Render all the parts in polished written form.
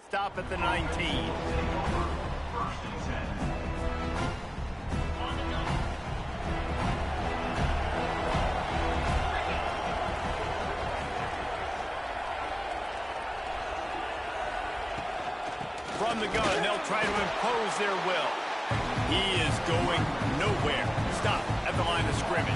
Stop at the 19. From the gun, they'll try to impose their will. He is going nowhere. Stop at the line of scrimmage.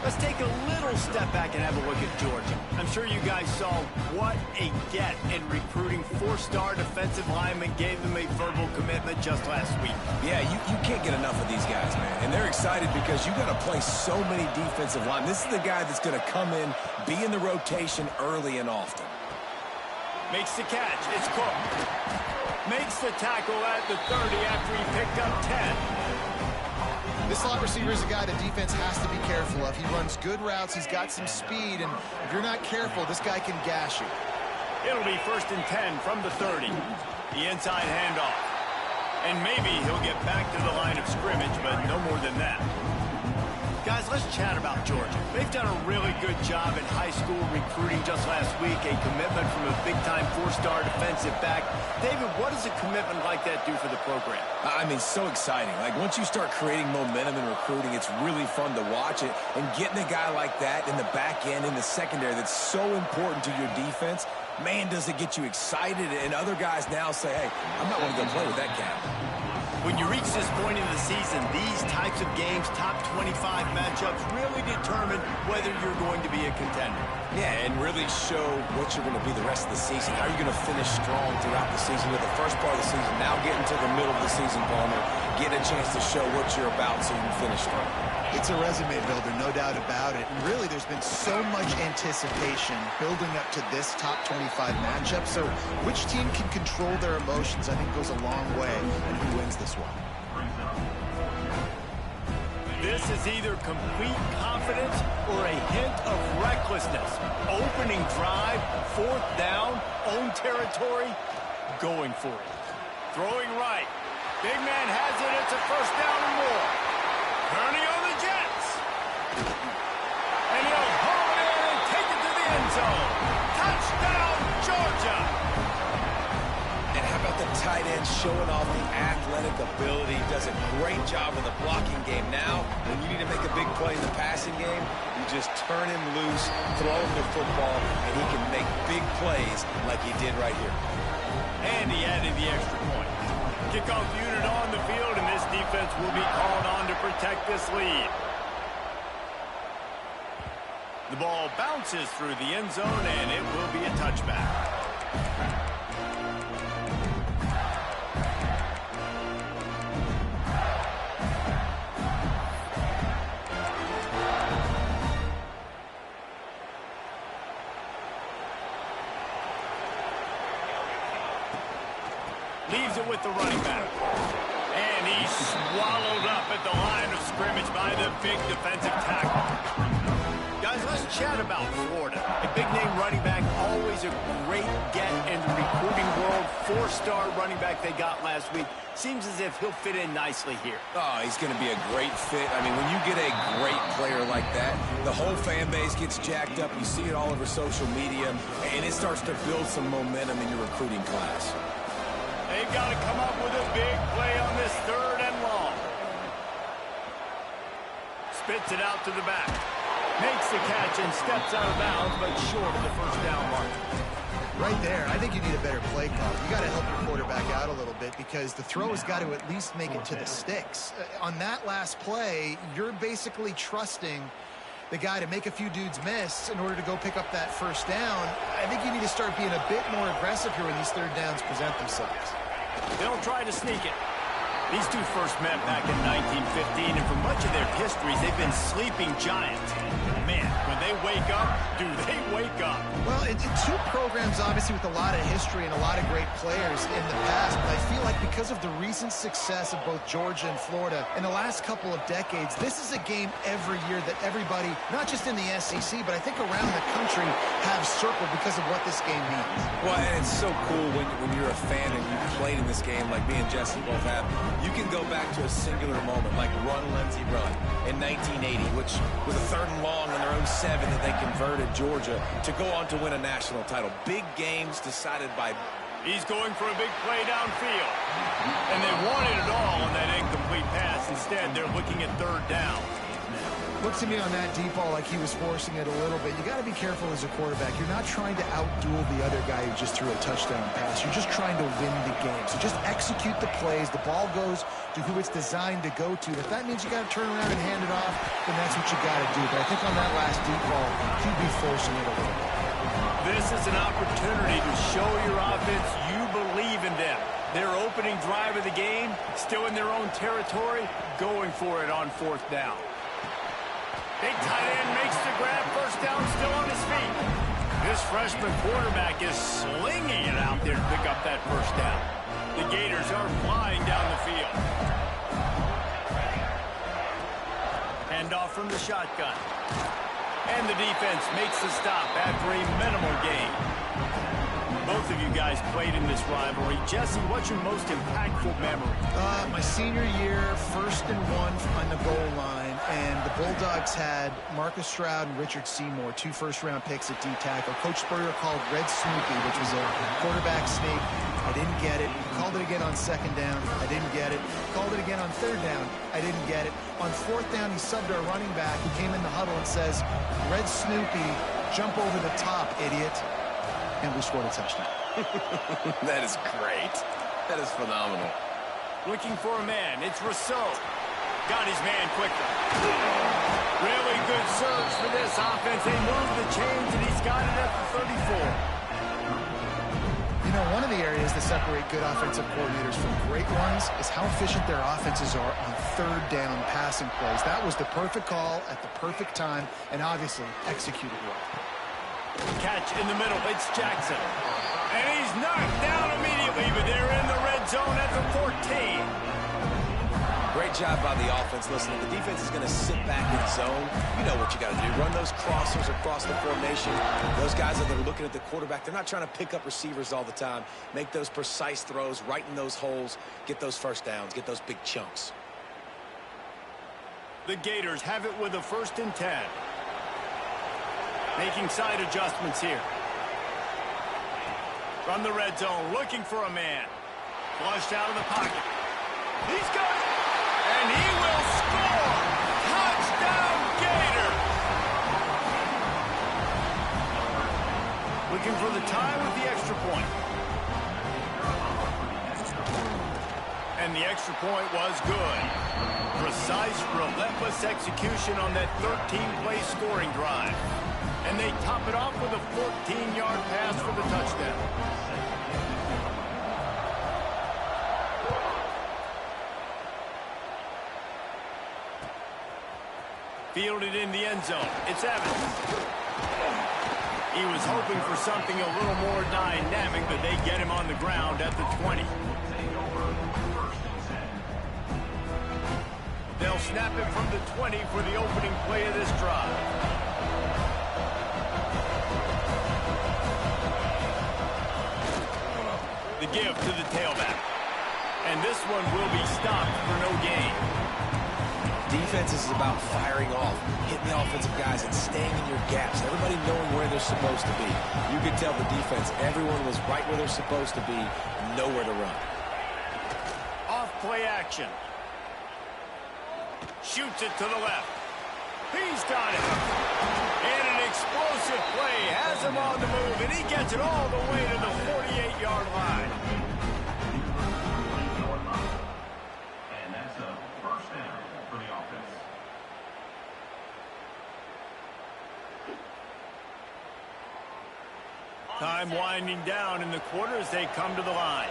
Let's take a little step back and have a look at Georgia. I'm sure you guys saw what a get in recruiting. 4-star defensive linemen gave them a verbal commitment just last week. Yeah, you can't get enough of these guys, man. And they're excited because you got to play so many defensive linemen. This is the guy that's going to come in, be in the rotation early and often. Makes the catch. It's Cook. Makes the tackle at the 30 after he picked up 10. This slot receiver is a guy the defense has to be careful of. He runs good routes. He's got some speed, and if you're not careful, this guy can gash you. It'll be 1st and 10 from the 30. The inside handoff. And maybe he'll get back to the line of scrimmage, but no more than that. Guys, let's chat about Georgia. They've done a really good job in high school recruiting just last week. A commitment from a big-time 4-star defensive back. David, what does a commitment like that do for the program? I mean, so exciting. Like, once you start creating momentum in recruiting, it's really fun to watch it. And getting a guy like that in the back end, in the secondary, that's so important to your defense, man, does it get you excited. And other guys now say, hey, I'm not going to go play with that cat. When you reach this point in the season, these types of games, top 25 matchups, really determine whether you're going to be a contender. Yeah, and really show what you're going to be the rest of the season. How are you going to finish strong throughout the season, with the first part of the season, now getting to the middle of the season, Palmer, getting a chance to show what you're about so you can finish strong. It's a resume builder, no doubt about it. And really, there's been so much anticipation building up to this top 25 matchup. So which team can control their emotions, I think, goes a long way in who wins this one. This is either complete confidence or a hint of recklessness. Opening drive, 4th down, own territory, going for it. Throwing right. Big man has it. It's a 1st down and more. Turning on the Jets. And he'll haul it in and take it to the end zone. Touchdown, Georgia. And how about the tight end showing off the athletic ability? Does a great job in the blocking game. Now, when you need to make a big play in the passing game, you just turn him loose, throw him the football, and he can make big plays like he did right here. And he added the extra point. Kickoff unit on the field, and this defense will be called on to protect this lead. The ball bounces through the end zone, and it will be a touchback. Leaves it with the running back. And he's swallowed up at the line of scrimmage by the big defensive tackle. Guys, let's chat about Florida. A big-name running back, always a great get in the recruiting world. 4-star running back they got last week. Seems as if he'll fit in nicely here. Oh, he's going to be a great fit. I mean, when you get a great player like that, the whole fan base gets jacked up. You see it all over social media, and it starts to build some momentum in your recruiting class. They've got to come up with a big play on this 3rd and long. Spits it out to the back. Makes the catch and steps out of bounds, but short of the 1st down mark. Right there, I think you need a better play call. You got to help your quarterback out a little bit because the throw has got to at least make it to the sticks. On that last play, you're basically trusting the guy to make a few dudes miss in order to go pick up that 1st down. I think you need to start being a bit more aggressive here when these 3rd downs present themselves. They'll try to sneak it. These two first met back in 1915, and for much of their histories, they've been sleeping giants. Man, when they wake up, do they wake up? Well, it's two programs, obviously, with a lot of history and a lot of great players in the past, but I feel like because of the recent success of both Georgia and Florida in the last couple of decades, this is a game every year that everybody, not just in the SEC, but I think around the country, have circled because of what this game means. Well, and it's so cool when you're a fan and you played in this game like me and Jesse both have. You can go back to a singular moment like Run, Lindsey, Run in 1980, which was a 3rd and long in their own 7 that they converted Georgia to go on to win a national title. Big games decided by... He's going for a big play downfield. And they wanted it all on that incomplete pass. Instead, they're looking at 3rd down. Looks to me on that deep ball like he was forcing it a little bit. You got to be careful as a quarterback. You're not trying to outduel the other guy who just threw a touchdown pass. You're just trying to win the game. So just execute the plays. The ball goes to who it's designed to go to. If that means you got to turn around and hand it off, then that's what you got to do. But I think on that last deep ball, he'd be forcing it a little bit. This is an opportunity to show your offense you believe in them. Their opening drive of the game, still in their own territory, going for it on 4th down. Big tight end makes the grab, 1st down, still on his feet. This freshman quarterback is slinging it out there to pick up that 1st down. The Gators are flying down the field. Handoff from the shotgun. And the defense makes the stop after a minimal gain. Both of you guys played in this rivalry. Jesse, what's your most impactful memory? My senior year, 1st and 1 on the goal line, and the Bulldogs had Marcus Stroud and Richard Seymour, 2 first-round picks at D-tackle. Coach Spurrier called Red Snoopy, which was a quarterback sneak. I didn't get it. Called it again on 2nd down. I didn't get it. Called it again on 3rd down. I didn't get it. On 4th down, he subbed our running back who came in the huddle and says, Red Snoopy, jump over the top, idiot. And we scored a touchdown. That is great. That is phenomenal. Looking for a man. It's Rousseau. Got his man quickly. Really good surge for this offense. They move the chains, and he's got it at the 34. You know, one of the areas that separate good offensive coordinators from great ones is how efficient their offenses are on 3rd down passing plays. That was the perfect call at the perfect time, and obviously executed well. Catch in the middle. It's Jackson. And he's knocked down immediately, but they're in the red zone at the 14. Great job by the offense. Listen, if the defense is going to sit back in zone, you know what you got to do. Run those crossers across the formation. Those guys that are looking at the quarterback, they're not trying to pick up receivers all the time. Make those precise throws, right in those holes, get those 1st downs, get those big chunks. The Gators have it with a 1st and 10. Making side adjustments here. From the red zone, looking for a man. Flushed out of the pocket. He's got it! And he will score! Touchdown, Gator! Looking for the tie with the extra point. And the extra point was good. Precise, relentless execution on that 13-play scoring drive. And they top it off with a 14-yard pass for the touchdown. Fielded in the end zone. It's Evans. He was hoping for something a little more dynamic, but they get him on the ground at the 20. They'll snap it from the 20 for the opening play of this drive. The give to the tailback. And this one will be stopped for no gain. Defense is about firing off, hitting the offensive guys, and staying in your gaps. Everybody knowing where they're supposed to be. You could tell the defense, everyone was right where they're supposed to be, nowhere to run. Off play action. Shoots it to the left. He's got it. And an explosive play has him on the move, and he gets it all the way to the 48-yard line. And that's a 1st down for the offense. Time winding down in the quarter as they come to the line.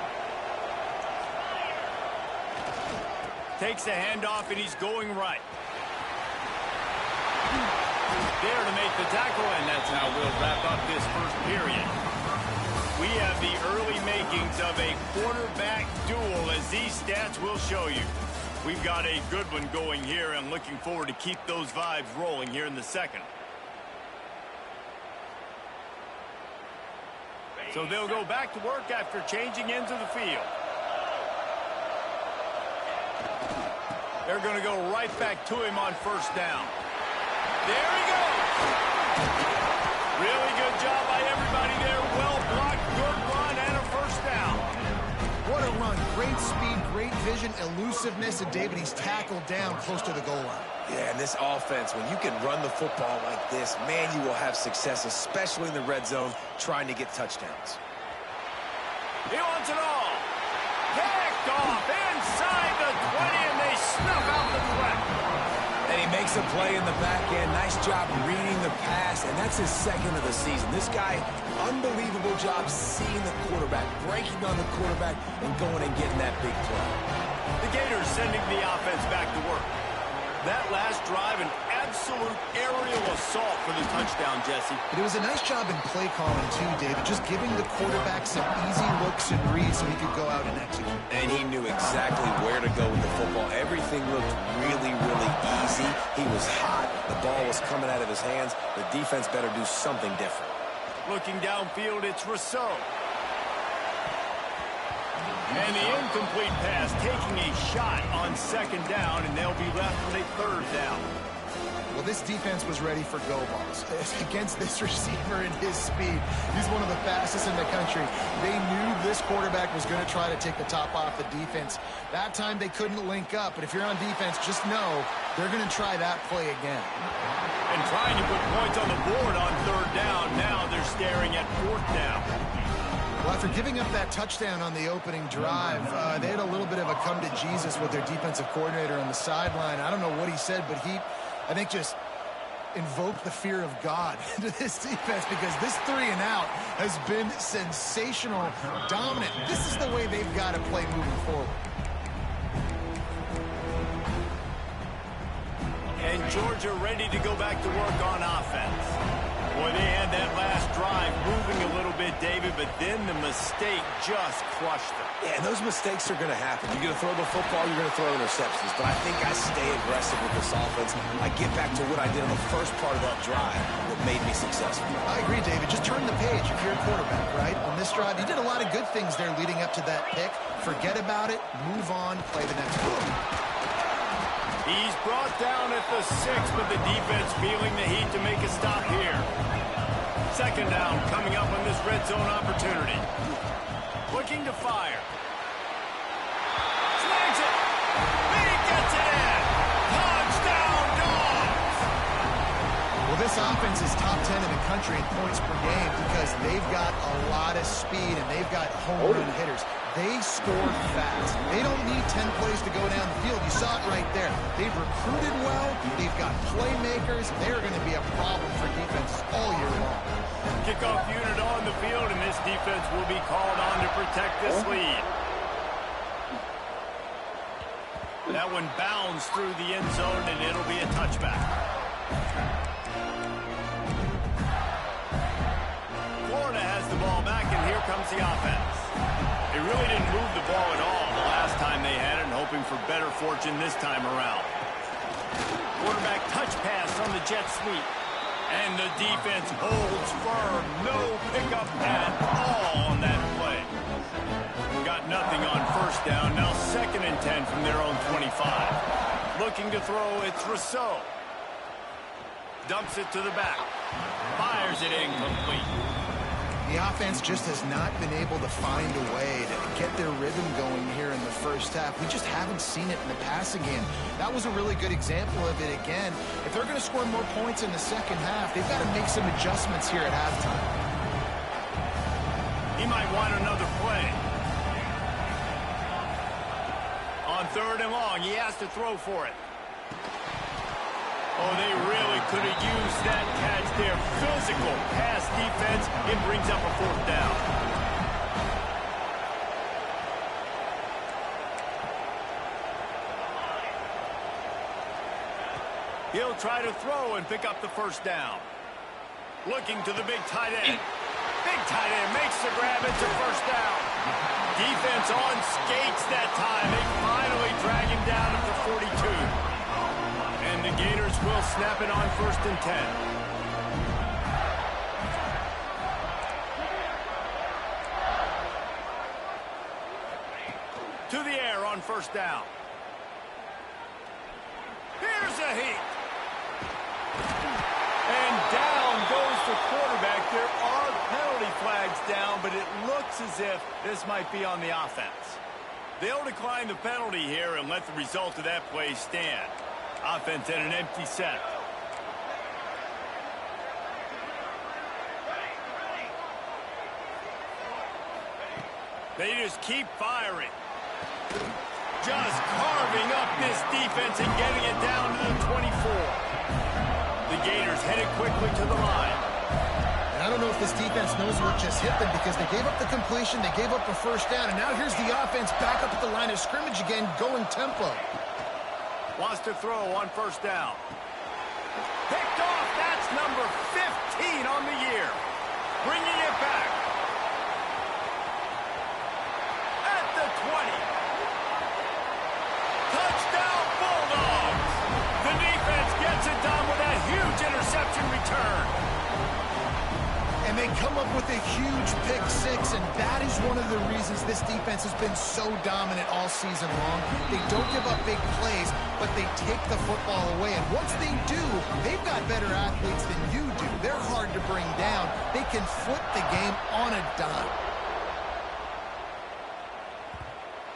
Takes the handoff, and he's going right. There to make the tackle, and that's how we'll wrap up this 1st period. We have the early makings of a quarterback duel, as these stats will show you. We've got a good one going here, and looking forward to keep those vibes rolling here in the 2nd. So they'll go back to work after changing ends of the field. They're going to go right back to him on 1st down. There he goes. Really good job by everybody there. Well blocked, good run, and a first down. What a run. Great speed, great vision, elusiveness, and David, he's tackled down close to the goal line. Yeah, and this offense, when you can run the football like this, man, you will have success, especially in the red zone, trying to get touchdowns. He wants it all. Picked off inside the 20, and they snuff out the threat. And he makes a play in the back end. Nice job reading the pass, and that's his second of the season. This guy, unbelievable job seeing the quarterback, breaking on the quarterback, and going and getting that big play. The Gators sending the offense back to work. That last drive, an absolute aerial assault for the touchdown, Jesse. But it was a nice job in play calling, too, David, just giving the quarterback some easy looks and reads so he could go out and execute. And he knew exactly where to go with the football. Everything looked really, really easy. He was hot. The ball was coming out of his hands. The defense better do something different. Looking downfield, it's Rousseau. And the incomplete pass taking a shot on second down, and they'll be left with a third down. Well, this defense was ready for go balls. Against this receiver and his speed, he's one of the fastest in the country. They knew this quarterback was going to try to take the top off the defense. That time they couldn't link up, but if you're on defense, just know they're going to try that play again. And trying to put points on the board on third down, now they're staring at fourth down. Well, after giving up that touchdown on the opening drive, they had a little bit of a come to Jesus with their defensive coordinator on the sideline. I don't know what he said, but he, I think, just invoked the fear of God into this defense, because this 3 and out has been sensational, dominant. This is the way they've got to play moving forward. And Georgia ready to go back to work on offense. Boy, they had that last drive moving a little bit, David, but then the mistake just crushed them. Yeah, and those mistakes are going to happen. You're going to throw the football, you're going to throw interceptions. But I think I stay aggressive with this offense. I get back to what I did on the first part of that drive that made me successful. I agree, David. Just turn the page if you're a quarterback, right? On this drive, you did a lot of good things there leading up to that pick. Forget about it, move on, play the next play. He's brought down at the 6, but the defense feeling the heat to make a stop here. Second down coming up on this red zone opportunity. Looking to fire. Snags it. He gets it in. Touchdown, Dogs. Well, this offense is top 10 in the country in points per game because they've got a lot of speed and they've got home run hitters. They score fast. They don't need 10 plays to go down the field. You saw it right there. They've recruited well. They've got playmakers. They're going to be a problem for defenses all year long. Kickoff unit on the field, and this defense will be called on to protect this lead. That one bounds through the end zone, and it'll be a touchback. Florida has the ball back, and here comes the offense. They really didn't move the ball at all the last time they had it, and hoping for better fortune this time around. Quarterback touch pass on the jet sweep. And the defense holds firm. No pickup at all on that play. Got nothing on first down. Now 2nd and 10 from their own 25. Looking to throw, it's Rousseau. Dumps it to the back. Fires it incomplete. The offense just has not been able to find a way to get their rhythm going here in the first half. We just haven't seen it in the passing game. That was a really good example of it again. If they're going to score more points in the second half, they've got to make some adjustments here at halftime. He might want another play. On 3rd and long, he has to throw for it. Oh, they really could have used that catch there. Physical pass defense. It brings up a 4th down. He'll try to throw and pick up the first down. Looking to the big tight end. Big tight end makes the grab. It's a first down. Defense on skates that time. They finally drag him down at the 42. And the Gators will snap it on 1st and 10. To the air on 1st down. Here's a heat. There are penalty flags down, but it looks as if this might be on the offense. They'll decline the penalty here and let the result of that play stand. Offense at an empty set. They just keep firing. Just carving up this defense and getting it down to the 24. The Gators headed quickly to the line. And I don't know if this defense knows what just hit them because they gave up the completion, they gave up a first down, and now here's the offense back up at the line of scrimmage again, going tempo. Wants to throw on first down. Picked off. That's number 15 on the year. Bringing it back. At the 20. Touchdown Bulldogs. The defense gets it done with a huge interception return. And they come up with a huge pick six, and that is one of the reasons this defense has been so dominant all season long. They don't give up big plays, but they take the football away. And once they do, they've got better athletes than you do. They're hard to bring down. They can flip the game on a dime.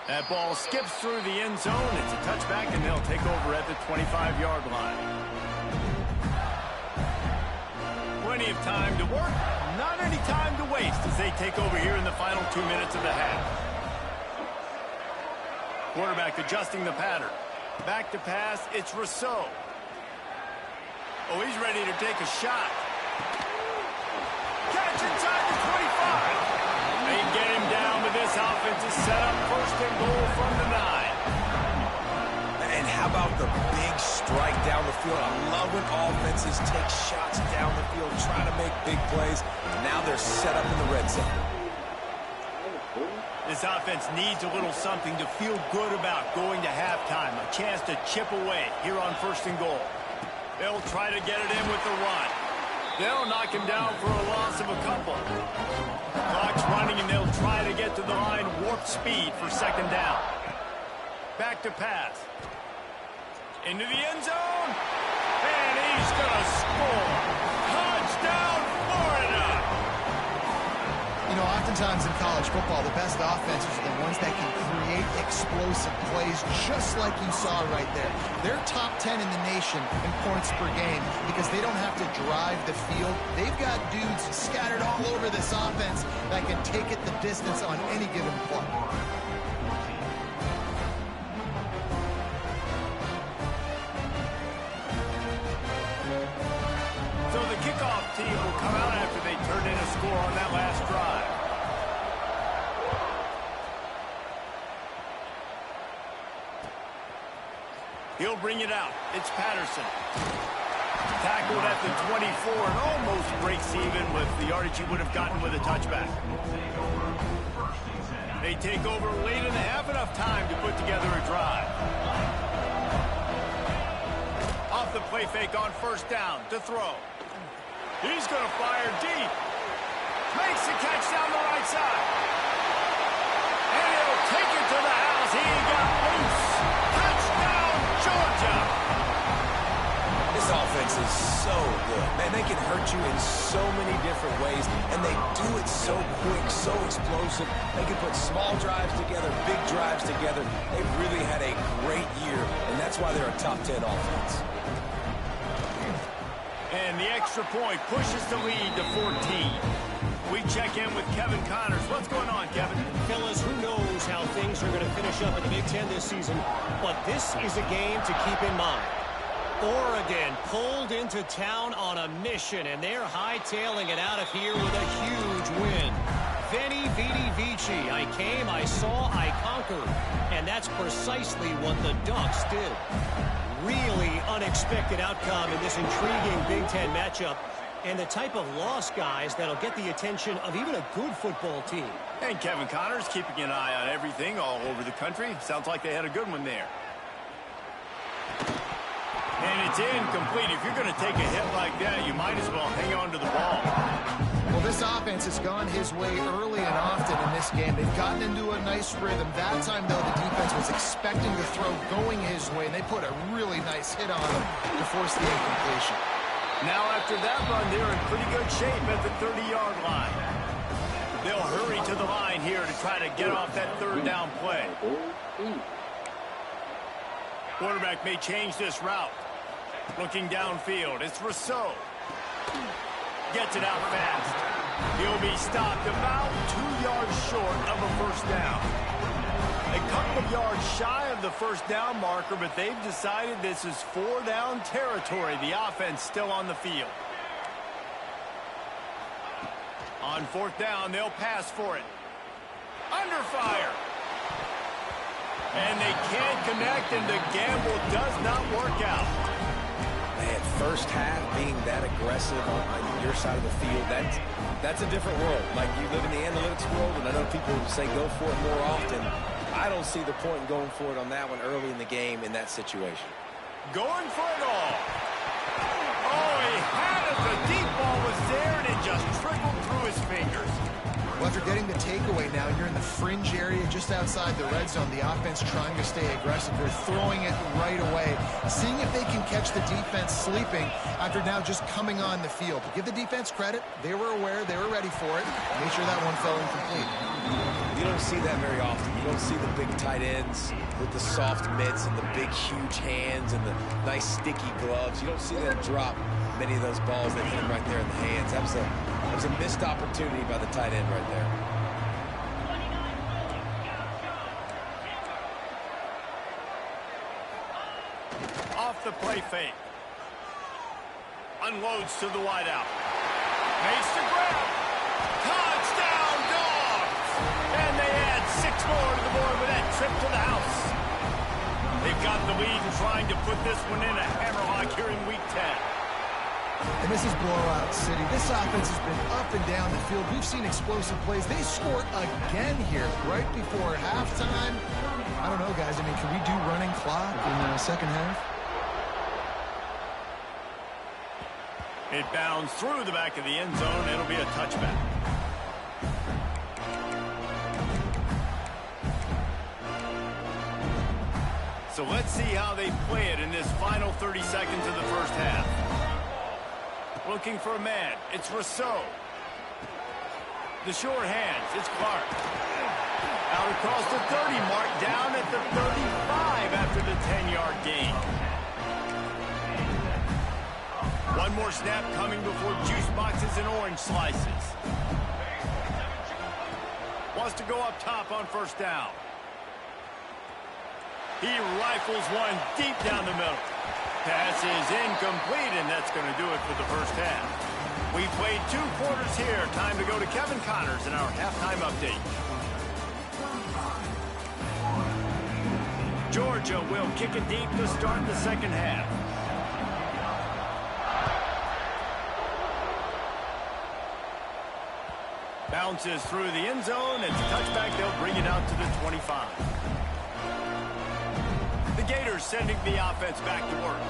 That ball skips through the end zone. It's a touchback, and they'll take over at the 25-yard line. Plenty of time to work, not any time to waste as they take over here in the final 2 minutes of the half. Quarterback adjusting the pattern. Back to pass, it's Rousseau. Oh, he's ready to take a shot. Catch inside the 25. They get him down, but this offense is set up first and goal from the 9. And how about the big strike down the field? I love when offenses take shots down the field, trying to make big plays. Now they're set up in the red zone. This offense needs a little something to feel good about going to halftime. A chance to chip away here on first and goal. They'll try to get it in with the run. They'll knock him down for a loss of a couple. Clock's running, and they'll try to get to the line warp speed for second down. Back to pass. Into the end zone. And he's going to score. Touchdown, Florida! You know, oftentimes in college football, the best offenses are the ones that can create explosive plays, just like you saw right there. They're top 10 in the nation in points per game because they don't have to drive the field. They've got dudes scattered all over this offense that can take it the distance on any given play. So the kickoff team will come out after they turn in a score on that last drive. He'll bring it out. It's Patterson. Tackled at the 24 and almost breaks even with the yardage he would have gotten with a touchback. They take over late in the half, enough time to put together a drive. Off the play fake on first down to throw. He's going to fire deep. Makes the catch down the right side. And he'll take it to the house. He got loose. Touchdown, Georgia. This offense is so good. Man, they can hurt you in so many different ways, and they do it so quick, so explosive. They can put small drives together, big drives together. They've really had a great year, and that's why they're a top 10 offense. And the extra point pushes the lead to 14. We check in with Kevin Connors. What's going on, Kevin? Fellas, who knows how things are going to finish up in the Big Ten this season, but this is a game to keep in mind. Oregon pulled into town on a mission, and they're hightailing it out of here with a huge win. Veni, Vidi, Vici. I came, I saw, I conquered. And that's precisely what the Ducks did. Really unexpected outcome in this intriguing Big Ten matchup, and the type of loss, guys, that'll get the attention of even a good football team. And Kevin Connors keeping an eye on everything all over the country. Sounds like they had a good one there. And it's incomplete. If you're going to take a hit like that, you might as well hang on to the ball. Well, this offense has gone his way early and often in this game. They've gotten into a nice rhythm. That time, though, the defense was expecting the throw going his way, and they put a really nice hit on him to force the incompletion. Now after that run, they're in pretty good shape at the 30-yard line. They'll hurry to the line here to try to get off that third down play. Quarterback may change this route. Looking downfield, it's Rousseau. Gets it out fast. He'll be stopped about 2 yards short of a first down. A couple of yards shy of the first down marker, but they've decided this is 4-down territory. The offense still on the field. On fourth down, they'll pass for it. Under fire. And they can't connect, and the gamble does not work out. Man, first half being that aggressive on your side of the field, that's a different world. Like, you live in the analytics world, and I know people say go for it more often. I don't see the point in going for it on that one early in the game in that situation. Going for it all. Oh, he had it. The deep ball was there, and it just trickled through his fingers. Well, after getting the takeaway now, you're in the fringe area just outside the red zone. The offense trying to stay aggressive. They're throwing it right away, seeing if they can catch the defense sleeping after now just coming on the field. To give the defense credit, they were aware, they were ready for it. Made sure that one fell incomplete. You don't see that very often. You don't see the big tight ends with the soft mitts and the big, huge hands and the nice, sticky gloves. You don't see them drop many of those balls that hit them right there in the hands. That was a missed opportunity by the tight end right there. Off the play fake. Unloads to the wideout. Makes the grab. Touchdown, Dogs! And they add 6 more to the board with that trip to the house. They've got the lead and trying to put this one in a hammerlock here in Week 10. And this is blowout city. This offense has been up and down the field. We've seen explosive plays. They scored again here right before halftime. I don't know, guys. I mean, can we do running clock in the second half? It bounds through the back of the end zone. It'll be a touchback. So let's see how they play it in this final 30 seconds of the first half. Looking for a man. It's Rousseau. The short hands. It's Clark. Out across the 30 mark, down at the 35 after the 10-yard gain. One more snap coming before juice boxes and orange slices. Wants to go up top on first down. He rifles one deep down the middle. Pass is incomplete, and that's going to do it for the first half. We played 2 quarters here. Time to go to Kevin Connors in our halftime update. Georgia will kick it deep to start the second half. Bounces through the end zone. It's a touchback. They'll bring it out to the 25. The Gators sending the offense back to work.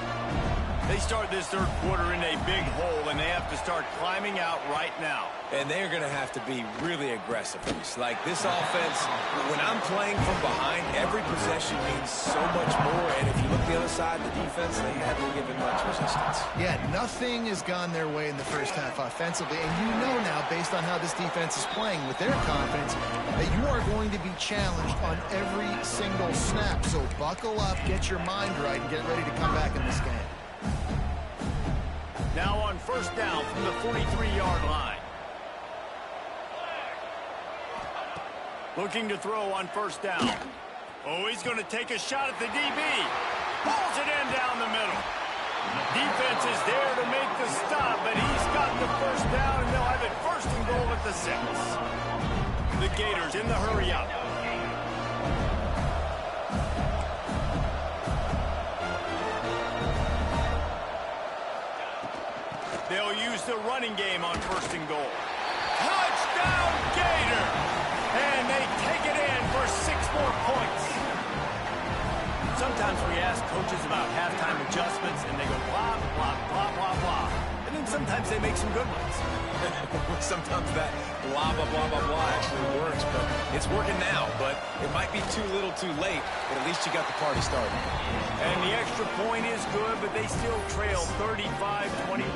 They start this third quarter in a big hole, and they have to start climbing out right now. And they're going to have to be really aggressive. Like, this offense, when I'm playing from behind, every possession means so much more. And if you look the other side, the defense, they haven't given much resistance. Yeah, nothing has gone their way in the first half offensively. And you know now, based on how this defense is playing with their confidence, that you are going to be challenged on every single snap. So buckle up, get your mind right, and get ready to come back in this game. Now on first down from the 43-yard line. Looking to throw on first down. Oh, he's going to take a shot at the DB. Pulls it in down the middle. Defense is there to make the stop, but he's got the first down, and they'll have it first and goal at the 6. The Gators in the hurry up. They'll use the running game on first and goal. Touchdown, Gator! And they take it in for 6 more points. Sometimes we ask coaches about halftime adjustments, and they go blah, blah, blah, blah, blah. And then and sometimes they make some good ones. Sometimes that blah, blah, blah, blah, blah actually works, but it's working now. But it might be too little too late, but at least you got the party started. And the extra point is good, but they still trail 35-21.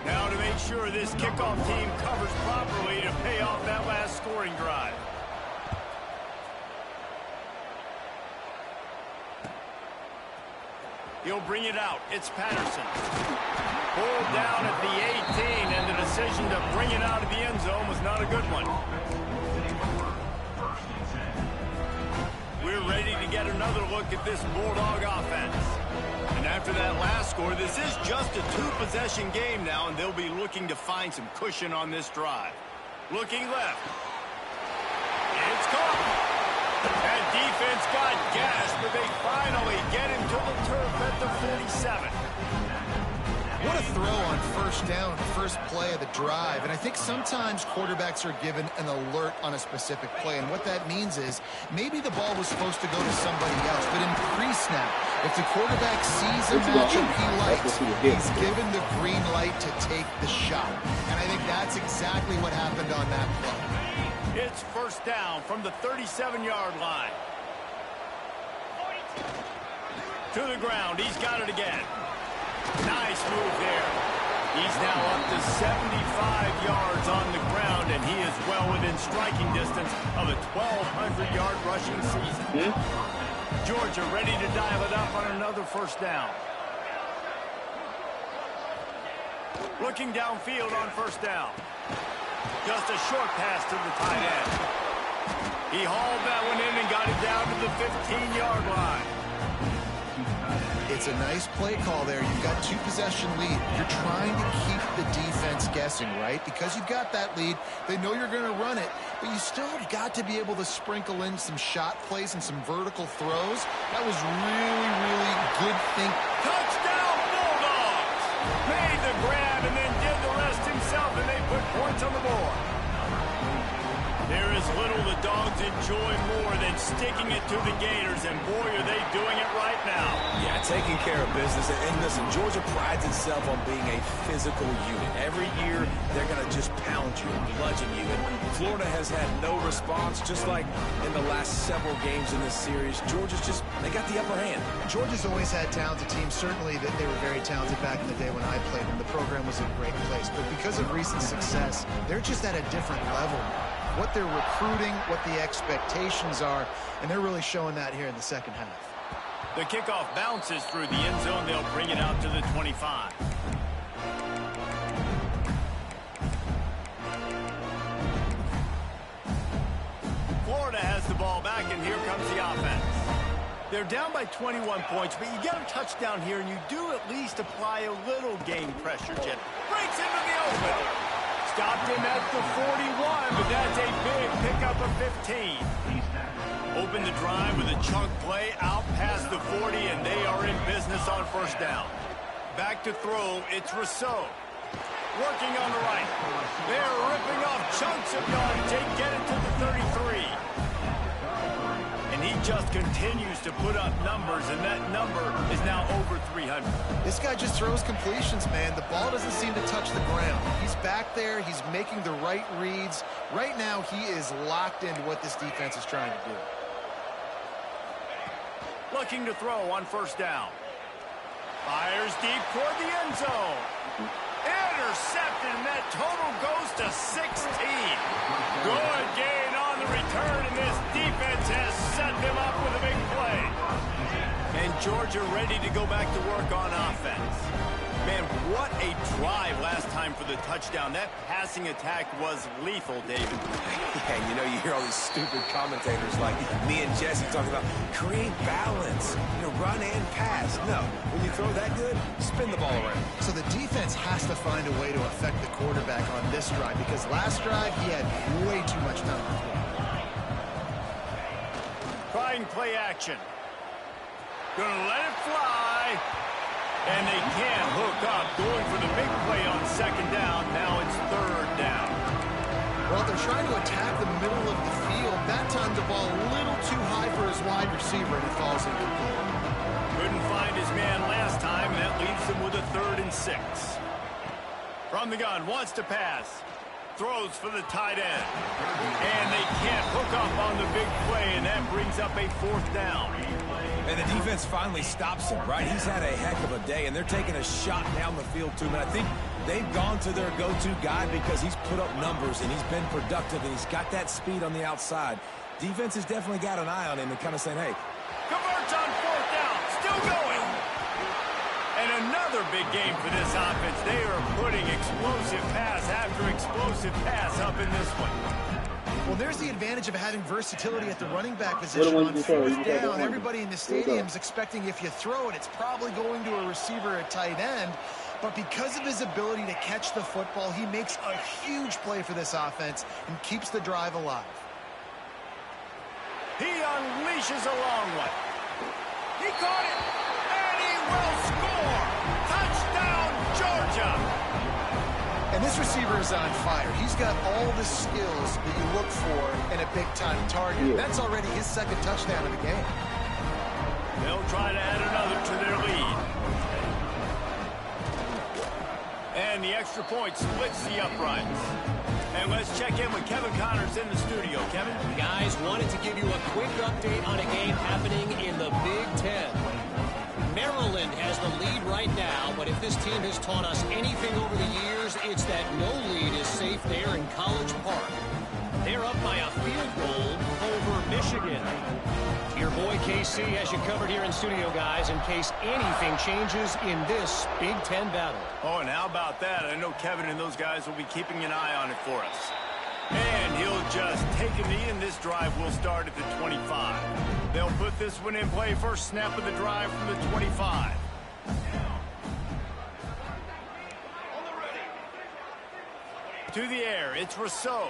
Now to make sure this kickoff team covers properly to pay off that last scoring drive. He'll bring it out. It's Patterson. Pulled down at the 18, and the decision to bring it out of the end zone was not a good one. We're ready to get another look at this Bulldog offense. And after that last score, this is just a two-possession game now, and they'll be looking to find some cushion on this drive. Looking left. It's caught. That defense got gassed, but they finally get him to the turf at the 47. What a throw on first down, first play of the drive. And I think sometimes quarterbacks are given an alert on a specific play. And what that means is maybe the ball was supposed to go to somebody else. But in pre-snap, if the quarterback sees a matchup he likes, he's given the green light to take the shot. And I think that's exactly what happened on that play. It's first down from the 37-yard line. To the ground. He's got it again. Nice move there. He's now up to 75 yards on the ground, and he is well within striking distance of a 1,200-yard rushing season. Georgia ready to dial it up on another first down. Looking downfield on first down. Just a short pass to the tight end. He hauled that one in and got it down to the 15-yard line. It's a nice play call there. You've got two-possession lead. You're trying to keep the defense guessing, right? Because you've got that lead, they know you're going to run it, but you still have got to be able to sprinkle in some shot plays and some vertical throws. That was really, really good think. Touchdown, Bulldogs! Made the grab and then did the rest himself, and they put points on the board. There is little the Dogs enjoy more than sticking it to the Gators, and boy, are they doing it right now. Yeah, taking care of business. And listen, Georgia prides itself on being a physical unit. Every year, they're going to just pound you and bludgeon you. And Florida has had no response, just like in the last several games in this series. Georgia's just, they got the upper hand. Georgia's always had talented teams. Certainly that they were very talented back in the day when I played them. The program was in a great place. But because of recent success, they're just at a different level now. What they're recruiting, what the expectations are, and they're really showing that here in the second half. The kickoff bounces through the end zone. They'll bring it out to the 25. Florida has the ball back, and here comes the offense. They're down by 21 points, but you get a touchdown here, and you do at least apply a little game pressure, Jet. Breaks into the open. Stopped him at the 41, but that's a big pickup of 15. Open the drive with a chunk play out past the 40, and they are in business on first down. Back to throw, it's Rousseau. Working on the right. They're ripping off chunks of yardage. They get it to the 33. And he just continues to put up numbers, and that number is now over 300. This guy just throws completions, man. The ball doesn't seem to touch the ground. He's back there. He's making the right reads. Right now, he is locked into what this defense is trying to do. Looking to throw on first down. Fires deep toward the end zone. Intercepted, and that total goes to 16. Good gain on the return, and this defense has set them up with a big play. And Georgia ready to go back to work on offense. Man, what a drive last time for the touchdown. That passing attack was lethal, David. Yeah, you know, you hear all these stupid commentators like me and Jesse talking about create balance, run and pass. No, when you throw that good, spin the ball around. So the defense has to find a way to affect the quarterback on this drive, because last drive he had way too much time to throw. Trying play action. Gonna let it fly. And they can't hook up. Going for the big play on second down. Now it's third down. Well, they're trying to attack the middle of the field. That time the ball a little too high for his wide receiver, and it falls incomplete. Couldn't find his man last time, and that leaves him with a 3rd and 6. From the gun, wants to pass. Throws for the tight end. And they can't hook up on the big play, and that brings up a 4th down. And the defense finally stops him, right? He's had a heck of a day, and they're taking a shot down the field to him. And I think they've gone to their go-to guy because he's put up numbers, and he's been productive, and he's got that speed on the outside. Defense has definitely got an eye on him and kind of saying, hey. Converts on 4th down. Still going. And another big game for this offense. They are putting explosive pass after explosive pass up in this one. Well, there's the advantage of having versatility at the running back position. On 4th down, everybody in the stadium is expecting if you throw it, it's probably going to a receiver at tight end. But because of his ability to catch the football, he makes a huge play for this offense and keeps the drive alive. He unleashes a long one. He caught it, and he will score. Touchdown, Georgia. And this receiver is on fire. He's got all the skills that you look for in a big-time target. That's already his 2nd touchdown of the game. They'll try to add another to their lead. And the extra point splits the uprights. And let's check in with Kevin Connors in the studio. Kevin? Guys, wanted to give you a quick update on a game happening in the Big Ten. Maryland has the lead right now, but if this team has taught us anything over the years, it's that no lead is safe there in College Park. They're up by a field goal over Michigan. Your boy KC has you covered here in studio, guys, in case anything changes in this Big Ten battle. Oh, and how about that? I know Kevin and those guys will be keeping an eye on it for us. And he'll just take a knee, and this drive will start at the 25. They'll put this one in play. First snap of the drive from the 25. To the air, it's Rousseau.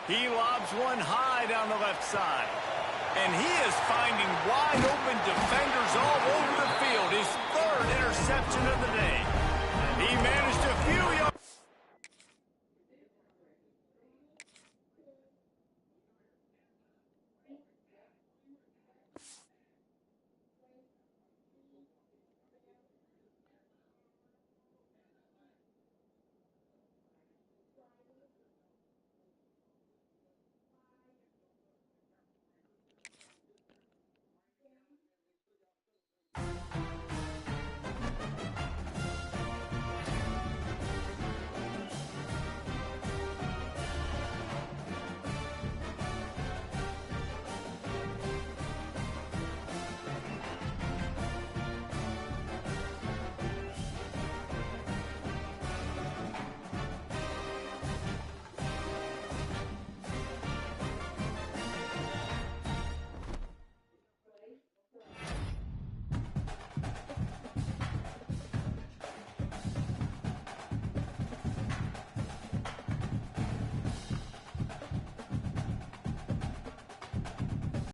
He lobs one high down the left side. And he is finding wide open defenders all over the field. His 3rd interception of the day. He managed a few yards.